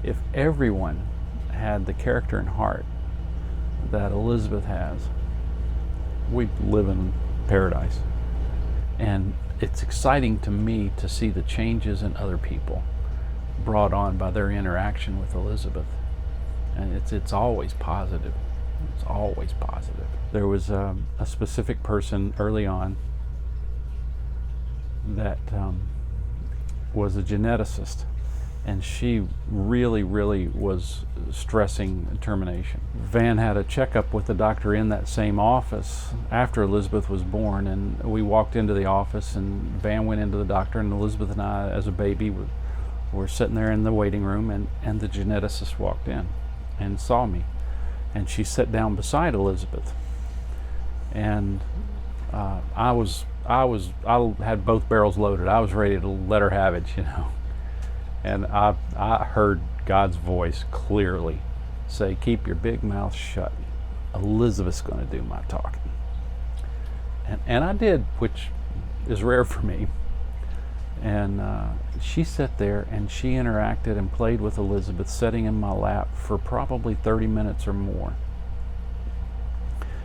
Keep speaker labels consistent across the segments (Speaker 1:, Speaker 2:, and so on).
Speaker 1: If everyone had the character and heart that Elizabeth has, we'd live in paradise. And it's exciting to me to see the changes in other people brought on by their interaction with Elizabeth. And it's always positive. It's always positive. There was a specific person early on that was a geneticist, and she really, really was stressing termination. Van had a checkup with the doctor in that same office after Elizabeth was born, and we walked into the office, and Van went into the doctor, and Elizabeth and I, as a baby, were sitting there in the waiting room, and the geneticist walked in and saw me, and she sat down beside Elizabeth, and I had both barrels loaded. I was ready to let her have it, you know. And I heard God's voice clearly say, "Keep your big mouth shut. Elizabeth's going to do my talking." And I did, which is rare for me. And she sat there and she interacted and played with Elizabeth, sitting in my lap for probably 30 minutes or more.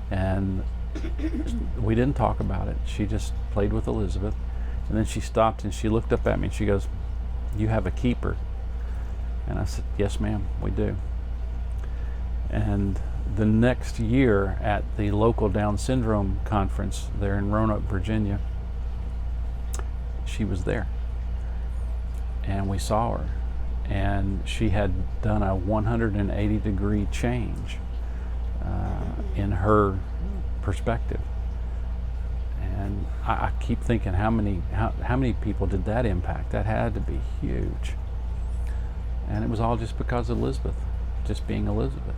Speaker 1: And we didn't talk about it. She just played with Elizabeth. And then she stopped and she looked up at me and she goes, "You have a keeper?" And I said, "Yes, ma'am, we do." And the next year at the local Down syndrome conference there in Roanoke, Virginia, she was there. And we saw her. And she had done a 180-degree change in her perspective. And I keep thinking, how many people did that impact? That had to be huge. And it was all just because of Elizabeth, just being Elizabeth.